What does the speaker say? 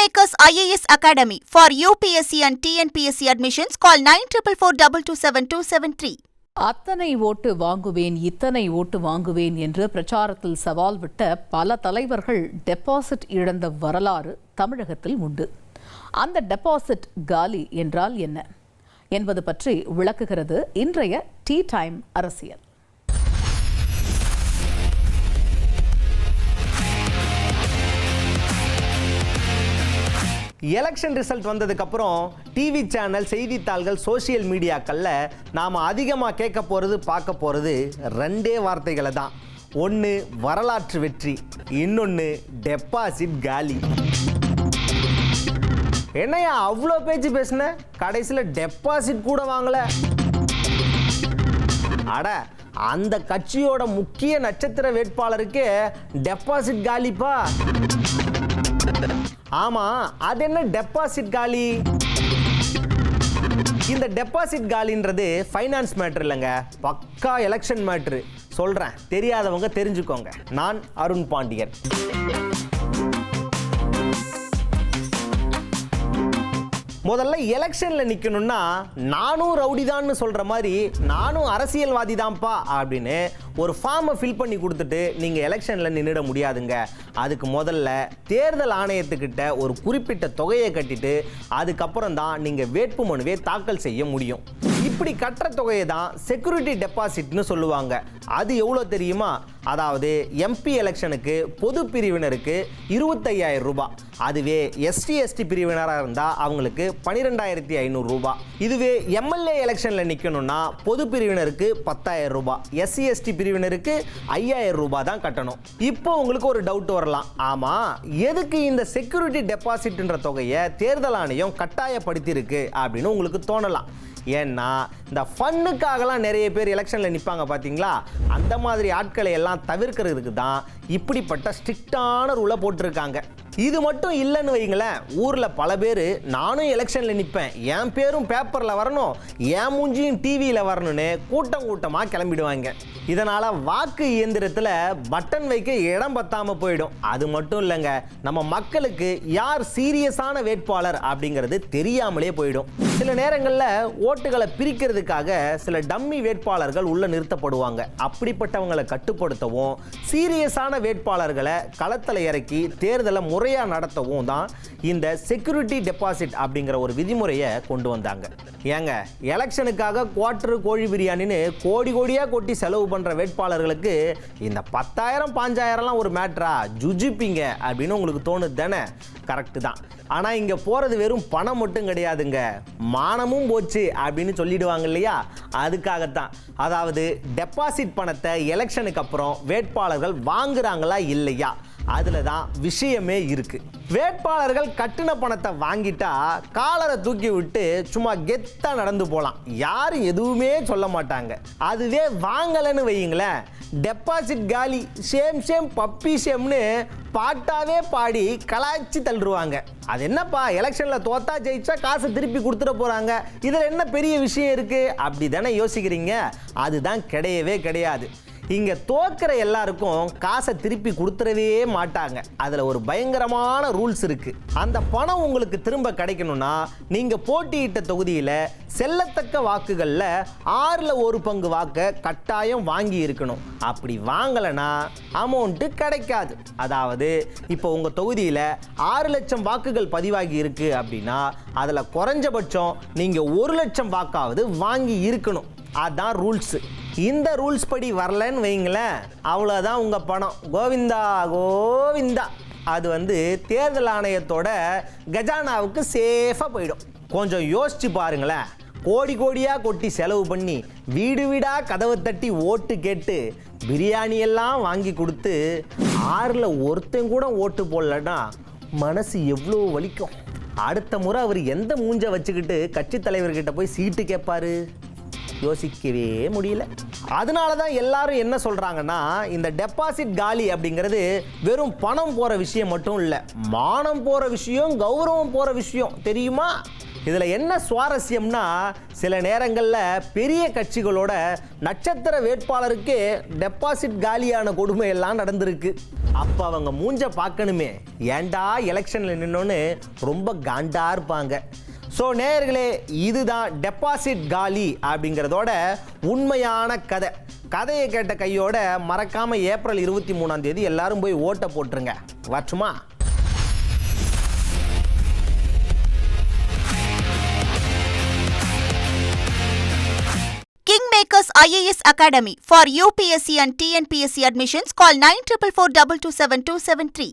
Kingmakers IAS Academy. For UPSC and TNPSC admissions, call 9442277273. அத்தனை ஓட்டு வாங்குவேன் இத்தனை ஓட்டு வாங்குவேன் என்று பிரச்சாரத்தில் சவால் விட்ட பல தலைவர்கள் டெபாசிட் இழந்த வரலாறு தமிழகத்தில் உண்டு. அந்த டெபாசிட் காலி என்றால் என்ன என்பது பற்றி விளக்குகிறது இன்றைய டீ டைம் அரசியல். எலெக்ஷன் ரிசல்ட் வந்ததுக்கப்புறம் டிவி சேனல், செய்தித்தாள்கள், சோசியல் மீடியாக்களில் நாம் அதிகமாக கேட்க போகிறது, பார்க்க போகிறது ரெண்டே வார்த்தைகளை தான். ஒன்று வரலாற்று வெற்றி, இன்னொன்று டெபாசிட் காலி. என்னையா அவ்வளோ பேச்சு பேசுன, கடைசியில் டெபாசிட் கூட வாங்கலை? அட, அந்த கட்சியோட முக்கிய நட்சத்திர வேட்பாளருக்கு டெபாசிட் காலிப்பா. ஆமா, அது என்ன டெபாசிட் காலி? இந்த டெபாசிட் காலின்றது ஃபைனான்ஸ் மேட்டர் இல்லைங்க, பக்கா எலெக்ஷன் மேட்ரு. சொல்றேன், தெரியாதவங்க தெரிஞ்சுக்கோங்க. நான் அருண் பாண்டியன். முதல்ல எலெக்ஷனில் நிற்கணும்னா நானும் ரவுடிதான்னு சொல்கிற மாதிரி நானும் அரசியல்வாதி தான்ப்பா அப்படின்னு ஒரு ஃபார்மை ஃபில் பண்ணி கொடுத்துட்டு நீங்கள் எலெக்ஷனில் நின்றுட முடியாதுங்க. அதுக்கு முதல்ல தேர்தல் ஆணையத்துக்கிட்ட ஒரு குறிப்பிட்ட தொகையை கட்டிட்டு அதுக்கப்புறம் தான் நீங்கள் வேட்புமனுவே தாக்கல் செய்ய முடியும். இப்படி கட்டுற தொகையை தான் செக்யூரிட்டி டெபாசிட்னு சொல்லுவாங்க. அது எவ்வளோ தெரியுமா? அதாவது எம்பி எலெக்ஷனுக்கு பொது பிரிவினருக்கு 25,000 ரூபாய், அதுவே எஸ்டி பிரிவினராக இருந்தால் அவங்களுக்கு 12,500 ரூபாய். இதுவே எம்எல்ஏ எலெக்ஷனில் நிற்கணும்னா பொது பிரிவினருக்கு 10,000 ரூபாய், எஸ்சி பிரிவினருக்கு 5,000 ரூபாய் தான் கட்டணும். இப்போ உங்களுக்கு ஒரு டவுட் வரலாம், ஆமாம் எதுக்கு இந்த செக்யூரிட்டி டெபாசிட்ன்ற தொகையை தேர்தல் ஆணையம் கட்டாயப்படுத்தியிருக்கு அப்படின்னு உங்களுக்கு தோணலாம். ஏன்னா இந்த ஃபன்னுக்காகலாம் நிறைய பேர் எலெக்ஷனில் நிற்பாங்க பார்த்தீங்களா, அந்த மாதிரி ஆட்களை எல்லாம் தவிர்க்கிறதுக்கு தான் இப்படிப்பட்ட ஸ்ட்ரிக்டான ரூலை போட்டிருக்காங்க. இது மட்டும் இல்லைன்னு வைங்களேன், ஊரில் பல பேர் நானும் எலெக்ஷனில் நிற்பேன், என் பேரும் பேப்பரில் வரணும், என் மூஞ்சியும் டிவியில் வரணும்னு கூட்டமாக கிளம்பிடுவாங்க. இதனால் வாக்கு இயந்திரத்தில் பட்டன் வைக்க இடம் பத்தாமல் போயிடும். அது மட்டும் இல்லைங்க, நம்ம மக்களுக்கு யார் சீரியஸான வேட்பாளர் அப்படிங்கிறது தெரியாமலே போயிடும். சில நேரங்களில் ஓட்டுகளை பிரிக்கிறதுக்காக சில டம்மி வேட்பாளர்கள் உள்ள நிறுத்தப்படுவாங்க. அப்படிப்பட்டவங்களை கட்டுப்படுத்தவும் சீரியஸான வேட்பாளர்களை களத்தில் இறக்கி தேர்தலை முறையாக நடத்தவும் தான் இந்த செக்யூரிட்டி டெபாசிட் அப்படிங்கிற ஒரு விதிமுறையை கொண்டு வந்தாங்க. ஏங்க, எலெக்ஷனுக்காக குவார்டர் கோழி பிரியாணின்னு கோடியாக கொட்டி செலவு பண்ணுற வேட்பாளர்களுக்கு இந்த 10,000 5,000லாம் ஒரு மேட்ரா, ஜுஜிப்பிங்க அப்படின்னு உங்களுக்கு தோணுது தானே? கரெக்டு தான். ஆனால் இங்கே போகிறது வெறும் பணம் மட்டும் கிடையாதுங்க, மானமும் போச்சு அப்படின்னு சொல்லிடுவாங்க இல்லையா, அதுக்காகத்தான். அதாவது டெபாசிட் பணத்தை எலெக்ஷனுக்கு அப்புறம் வேட்பாளர்கள் வாங்குறாங்களா இல்லையா, அதில் தான் விஷயமே இருக்கு. வேட்பாளர்கள் கட்டின பணத்தை வாங்கிட்டா காலரை தூக்கி விட்டு சும்மா கெத்தா நடந்து போகலாம், யாரும் எதுவுமே சொல்ல மாட்டாங்க. அதுவே வாங்கலைன்னு வையுங்களேன், டெபாசிட் காலி, சேம் பப்பி சேம்னு பாட்டாவே பாடி கலாய்ச்சி தள்ளுருவாங்க. அது என்னப்பா, எலெக்ஷனில் தோத்தா ஜெயிச்சா காசை திருப்பி கொடுத்துட போகிறாங்க, இதில் என்ன பெரிய விஷயம் இருக்குது அப்படி தானே யோசிக்கிறீங்க? அதுதான் கிடையவே கிடையாது. இங்கே தோக்கிற எல்லாருக்கும் காசை திருப்பி கொடுத்துடவே மாட்டாங்க. அதில் ஒரு பயங்கரமான ரூல்ஸ் இருக்குது. அந்த பணம் உங்களுக்கு திரும்ப கிடைக்கணும்னா நீங்கள் போட்டியிட்ட தொகுதியில் செல்லத்தக்க வாக்குகளில் 6ல் 1 பங்கு வாக்கை கட்டாயம் வாங்கி இருக்கணும். அப்படி வாங்கலைன்னா அமௌண்ட்டு கிடைக்காது. அதாவது இப்போ உங்கள் தொகுதியில் 6 லட்சம் வாக்குகள் பதிவாகி இருக்குது அப்படின்னா அதில் குறைஞ்சபட்சம் நீங்கள் 1 லட்சம் வாக்காவது வாங்கி இருக்கணும். அதான் ரூல்ஸு. இந்த ரூல்ஸ் படி வரலன்னு வைங்களேன், அவ்வளோதான் உங்கள் பணம் கோவிந்தா கோவிந்தா. அது தேர்தல் ஆணையத்தோட கஜானாவுக்கு சேஃபாக போயிடும். கொஞ்சம் யோசிச்சு பாருங்களேன், கோடியாக கொட்டி செலவு பண்ணி வீடு வீடாக கதவை தட்டி ஓட்டு கேட்டு பிரியாணியெல்லாம் வாங்கி கொடுத்து 6ல் 1 கூட ஓட்டு போடலன்னா மனசு எவ்வளோ வலிக்கும். அடுத்த முறை அவர் எந்த மூஞ்ச வச்சுக்கிட்டு கட்சி தலைவர்கிட்ட போய் சீட்டு கேட்பாரு? யோசிக்கவே முடியல. அதனால தான் எல்லாரும் என்ன சொல்றாங்கன்னா, இந்த டெபாசிட் காலி அப்படிங்கிறது வெறும் பணம் போற விஷயம் மட்டும் இல்லை, மானம் போற விஷயம், கௌரவம் போற விஷயம், தெரியுமா? இதில் என்ன சுவாரஸ்யம்னா, சில நேரங்களில் பெரிய கட்சிகளோட நட்சத்திர வேட்பாளருக்கு டெபாசிட் காலியான கொடுமை எல்லாம் நடந்திருக்கு. அப்போ அவங்க மூஞ்ச பார்க்கணுமே, ஏண்டா எலெக்ஷனில் நின்னோன்னு ரொம்ப காண்டா இருப்பாங்க. ஸோ நேயர்களே, இதுதான் டெபாசிட் காலி அப்படிங்கிறதோட உண்மையான கதையை கேட்ட கையோட மறக்காம ஏப்ரல் 23ஆம் தேதி எல்லாரும் போய் ஓட்டை போட்டுருங்க. வரட்டுமா? Kingmakers IAS Academy for UPSC and TNPSC admissions call 9444227273.